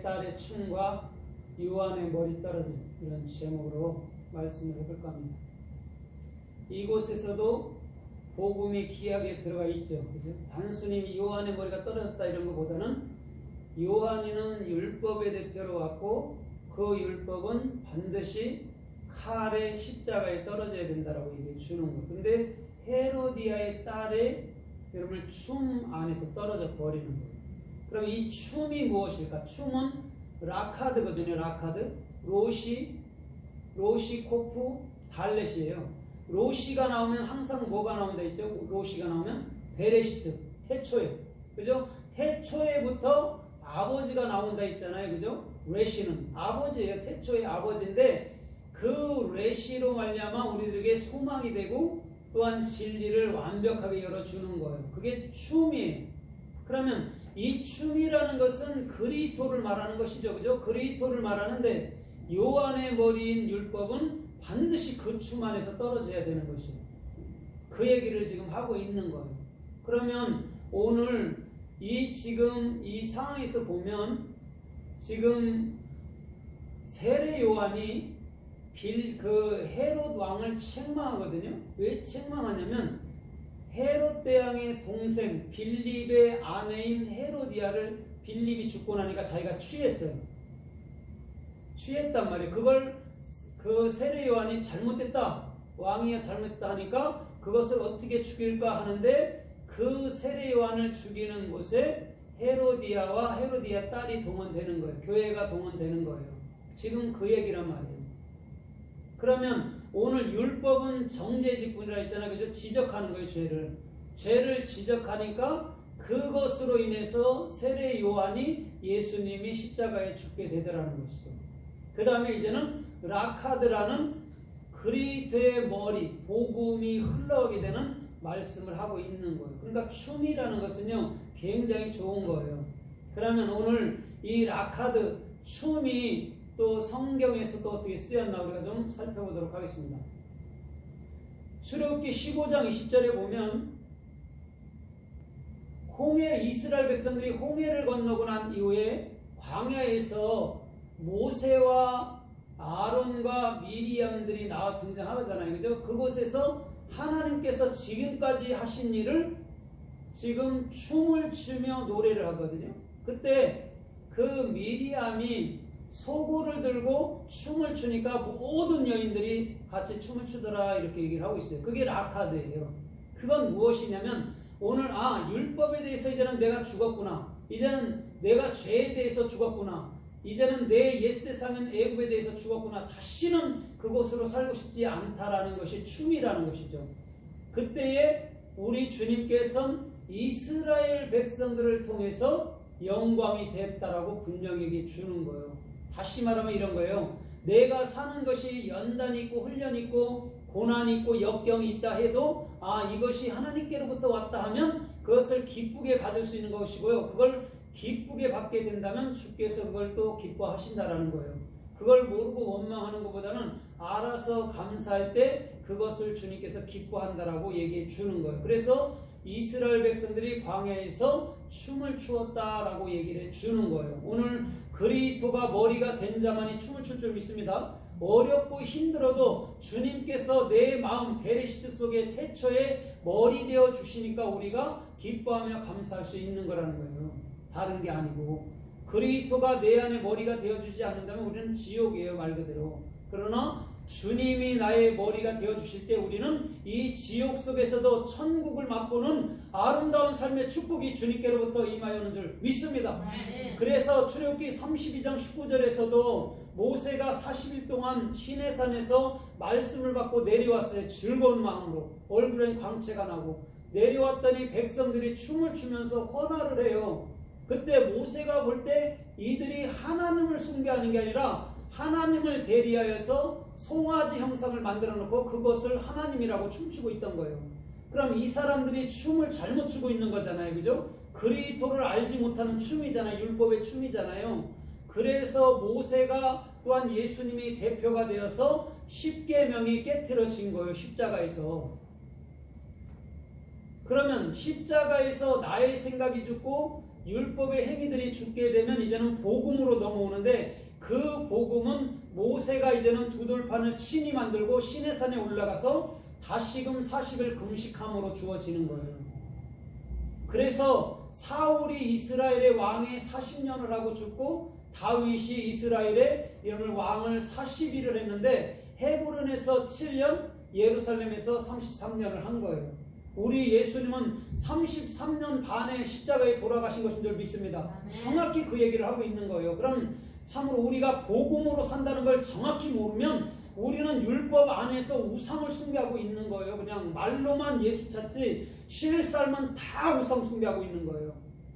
딸의 춤과 요한의 머리 떨어진 이런 제목으로 말씀을 해볼까 합니다. 이곳에서도 복음이 귀하게 들어가 있죠. 그죠? 단순히 요한의 머리가 떨어졌다 이런 것보다는 요한이는 율법의 대표로 왔고 그 율법은 반드시 칼의 십자가에 떨어져야 된다라고 얘기해 주는 거예요. 근데 헤로디아의 딸의 여러분 춤 안에서 떨어져 버리는 거예요. 그럼 이 춤이 무엇일까? 춤은 라카드거든요. 라카드, 로시, 코프, 달렛이에요. 로시가 나오면 항상 뭐가 나온다 했죠? 로시가 나오면 베레시트, 태초에, 그죠? 태초에부터 아버지가 나온다 했잖아요, 그죠? 레시는 아버지예요. 태초의 아버지인데 그 레시로 말미암아 우리들에게 소망이 되고 또한 진리를 완벽하게 열어주는 거예요. 그게 춤이에요. 그러면 이 춤이라는 것은 그리스도를 말하는 것이죠, 그죠? 그리스도를 말하는데 요한의 머리인 율법은 반드시 그 춤 안에서 떨어져야 되는 것이에요. 그 얘기를 지금 하고 있는 거예요. 그러면 오늘 지금 이 상황에서 보면 지금 세례 요한이 그 헤롯 왕을 책망하거든요. 왜 책망하냐면 헤롯 대왕의 동생 빌립의 아내인 헤로디아를 빌립이 죽고 나니까 자기가 취했어요. 취했단 말이에요. 그걸 그 세례 요한이 잘못됐다, 왕이야 잘못했다 하니까 그것을 어떻게 죽일까 하는데 그 세례 요한을 죽이는 곳에 헤로디아와 헤로디아 딸이 동원되는 거예요. 교회가 동원되는 거예요. 지금 그 얘기란 말이에요. 그러면 오늘 율법은 정죄직분이라 했잖아요. 그죠? 지적하는 거예요. 죄를 지적하니까 그것으로 인해서 세례 요한이 예수님이 십자가에 죽게 되더라는 것이죠. 그 다음에 이제는 라카드라는 그리스도의 머리, 복음이 흘러가게 되는 말씀을 하고 있는 거예요. 그러니까 춤이라는 것은요 굉장히 좋은 거예요. 그러면 오늘 이 라카드, 춤이 또 성경에서 또 어떻게 쓰였나 우리가 좀 살펴보도록 하겠습니다. 출애굽기 15장 20절에 보면 이스라엘 백성들이 홍해를 건너고 난 이후에 광야에서 모세와 아론과 미리암들이 나와 등장하잖아요. 그죠? 그곳에서 하나님께서 지금까지 하신 일을 지금 춤을 추며 노래를 하거든요. 그때 그 미리암이 소고를 들고 춤을 추니까 모든 여인들이 같이 춤을 추더라 이렇게 얘기를 하고 있어요. 그게 라카드예요. 그건 무엇이냐면 오늘 율법에 대해서 이제는 내가 죽었구나. 이제는 내가 죄에 대해서 죽었구나. 이제는 내 옛세상은 애굽에 대해서 죽었구나. 다시는 그곳으로 살고 싶지 않다라는 것이 춤이라는 것이죠. 그때에 우리 주님께서는 이스라엘 백성들을 통해서 영광이 됐다라고 분명히 얘기해 주는 거예요. 다시 말하면 이런 거예요. 내가 사는 것이 연단이 있고 훈련이 있고 고난이 있고 역경이 있다 해도 이것이 하나님께로부터 왔다 하면 그것을 기쁘게 가질 수 있는 것이고요. 그걸 기쁘게 받게 된다면 주께서 그걸 또 기뻐하신다라는 거예요. 그걸 모르고 원망하는 것보다는 알아서 감사할 때 그것을 주님께서 기뻐한다라고 얘기해 주는 거예요. 그래서 이스라엘 백성들이 광야에서 춤을 추었다라고 얘기를 해 주는 거예요. 오늘 그리스도가 머리가 된 자만이 춤을 출 줄 믿습니다. 어렵고 힘들어도 주님께서 내 마음 베레시트 속에 태초에 머리 되어 주시니까 우리가 기뻐하며 감사할 수 있는 거라는 거예요. 다른 게 아니고 그리스도가 내 안에 머리가 되어주지 않는다면 우리는 지옥이에요, 말 그대로. 그러나 주님이 나의 머리가 되어주실 때 우리는 이 지옥 속에서도 천국을 맛보는 아름다운 삶의 축복이 주님께로부터 임하여오는 줄 믿습니다. 그래서 출애굽기 32장 19절에서도 모세가 40일 동안 시내산에서 말씀을 받고 내려왔어요. 즐거운 마음으로. 얼굴엔 광채가 나고 내려왔더니 백성들이 춤을 추면서 헌화를 해요. 그때 모세가 볼 때 이들이 하나님을 숭배하는 게 아니라 하나님을 대리하여서 송아지 형상을 만들어 놓고 그것을 하나님이라고 춤추고 있던 거예요. 그럼 이 사람들이 춤을 잘못 추고 있는 거잖아요. 그죠? 그리스도를 알지 못하는 춤이잖아요. 율법의 춤이잖아요. 그래서 모세가 또한 예수님이 대표가 되어서 십계명이 깨트려진 거예요. 십자가에서. 그러면 십자가에서 나의 생각이 죽고 율법의 행위들이 죽게 되면 이제는 복음으로 넘어오는데, 그 복음은 모세가 이제는 두들판을 친히 만들고 시내산에 올라가서 다시금 40일 금식함으로 주어지는 거예요. 그래서 사울이 이스라엘의 왕에 40년을 하고 죽고, 다윗이 이스라엘의 왕을 40일을 했는데, 헤브론에서 7년, 예루살렘에서 33년을 한 거예요. 우리 예수님은 33년 반에 십자가에 돌아가신 것인 줄 믿습니다. 정확히 그 얘기를 하고 있는 거예요. 그럼 참으로 우리가 복음으로 산다는 걸 정확히 모르면 우리는 율법 안에서 우상을 숭배하고 있는 거예요. 그냥 말로만 예수 찾지 실삶은 다 우상 숭배하고 있는 거예요.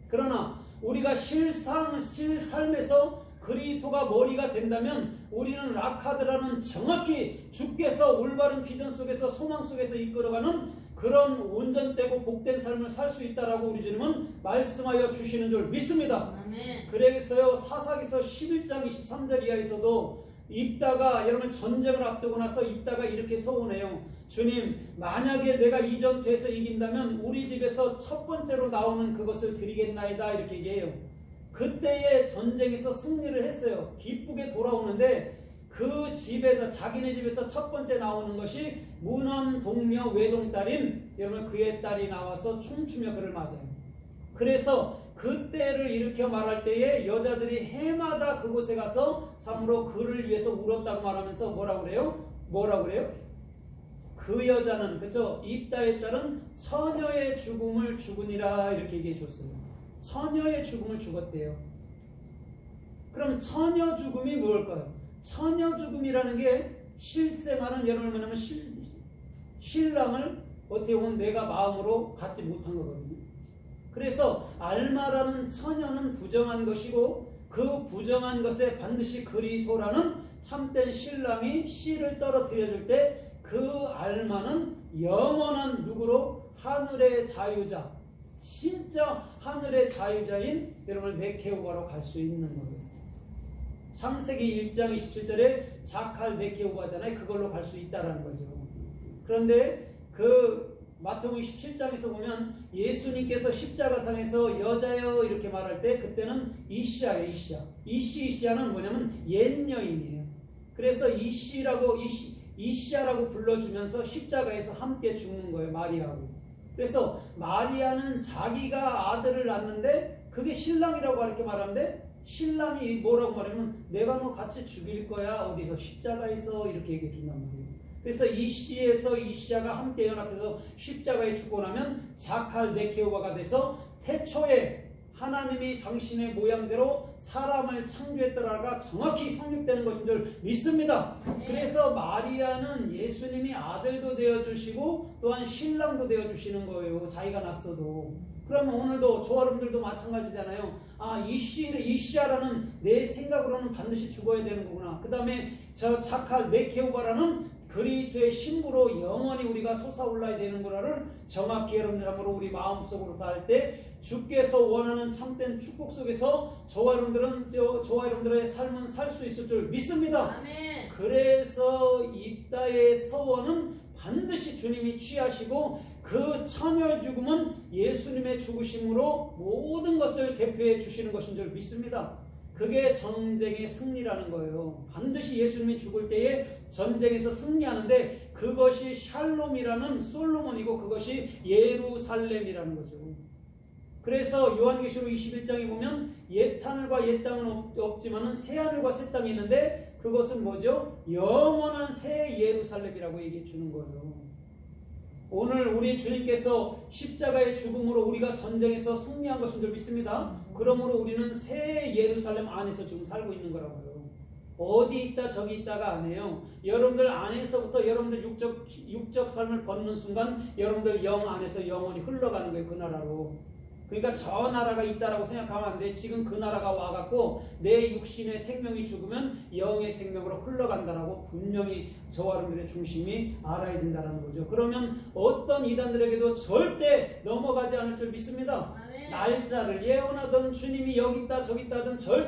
그러나 우리가 실삶에서 그리스도가 머리가 된다면 우리는 라카드라는 정확히 주께서 올바른 비전 속에서 소망 속에서 이끌어가는 그런 온전되고 복된 삶을 살 수 있다라고 우리 주님은 말씀하여 주시는 줄 믿습니다. 아멘. 그래서요, 사사기서 11장 23절 이하에서도 입다가, 여러분 전쟁을 앞두고 나서 입다가 이렇게 서운해요. 주님, 만약에 내가 이 전투에서 이긴다면 우리 집에서 첫 번째로 나오는 그것을 드리겠나이다, 이렇게 얘기해요. 그때의 전쟁에서 승리를 했어요. 기쁘게 돌아오는데 그 집에서, 자기네 집에서 첫 번째 나오는 것이 무남 동녀 외동딸인 여러분 그의 딸이 나와서 춤추며 그를 맞아요. 그래서 그때를 일으켜 말할 때에 여자들이 해마다 그곳에 가서 참으로 그를 위해서 울었다고 말하면서 뭐라고 그래요? 그 여자는, 그쵸? 입다의 딸은 처녀의 죽음을 죽으니라, 이렇게 얘기해 줬어요. 처녀의 죽음을 죽었대요. 그럼 처녀 죽음이 뭘까요? 처녀 죽음이라는 게 실생활은 여러분 뭐냐면 신랑을 어떻게 보면 내가 마음으로 갖지 못한 거거든요. 그래서 알마라는 처녀는 부정한 것이고, 그 부정한 것에 반드시 그리스도라는 참된 신랑이 씨를 떨어뜨려 줄 때 그 알마는 영원한 누구로? 하늘의 자유자, 진짜 하늘의 자유자인 여러분 메케오바로 갈 수 있는 거예요. 창세기 1장 27절에 자칼 메케오바잖아요. 그걸로 갈 수 있다라는 거죠. 그런데 그 마태복음 17장에서 보면 예수님께서 십자가상에서 여자여 이렇게 말할 때 그때는 이시아예요. 이시아는 뭐냐면 옛 여인이에요. 그래서 이시아라고 불러주면서 십자가에서 함께 죽는 거예요. 마리아하고. 그래서 마리아는 자기가 아들을 낳는데 그게 신랑이라고 이렇게 말하는데, 신랑이 뭐라고 말하면 내가 너 같이 죽일 거야, 어디서? 십자가에서, 이렇게 얘기해 준단 말이에요. 그래서 이시에서 이시아가 함께 연합해서 십자가에 죽고 나면 자칼 메케오바가 돼서 태초에 하나님이 당신의 모양대로 사람을 창조했더라가 정확히 성립되는 것인 줄 믿습니다. 그래서 마리아는 예수님이 아들도 되어주시고 또한 신랑도 되어주시는 거예요. 자기가 낳았어도. 그러면 오늘도 저와 여러분들도 마찬가지잖아요. 이시아라는 내 생각으로는 반드시 죽어야 되는 거구나. 그 다음에 저 자칼 메케오바라는 그리스도의 신부로 영원히 우리가 솟아올라야 되는구나를 정확히 여러분들함으로 우리 마음속으로 다 할 때 주께서 원하는 참된 축복 속에서 저와 여러분들의 삶은 살 수 있을 줄 믿습니다. 아멘. 그래서 입다의 서원은 반드시 주님이 취하시고 그 처녀의 죽음은 예수님의 죽으심으로 모든 것을 대표해 주시는 것인 줄 믿습니다. 그게 전쟁의 승리라는 거예요. 반드시 예수님이 죽을 때에 전쟁에서 승리하는데 그것이 샬롬이라는 솔로몬이고 그것이 예루살렘이라는 거죠. 그래서 요한계시록 21장에 보면 옛 하늘과 옛 땅은 없지만은 새 하늘과 새 땅이 있는데 그것은 뭐죠? 영원한 새 예루살렘이라고 얘기해 주는 거예요. 오늘 우리 주님께서 십자가의 죽음으로 우리가 전쟁에서 승리한 것인 줄 믿습니다. 그러므로 우리는 새 예루살렘 안에서 지금 살고 있는 거라고요. 어디 있다 저기 있다가 아니에요. 여러분들 안에서부터 여러분들 육적 삶을 벗는 순간 여러분들 영 안에서 영원히 흘러가는 거예요. 그 나라로. 그러니까 저 나라가 있다라고 생각하면 안 돼. 지금 그 나라가 와갖고 내 육신의 생명이 죽으면 영의 생명으로 흘러간다라고 분명히 저와 여러분들의 중심이 알아야 된다는 거죠. 그러면 어떤 이단들에게도 절대 넘어가지 않을 줄 믿습니다. 아멘. 날짜를 예언하던 주님이 여기 있다 저기 있다든 절대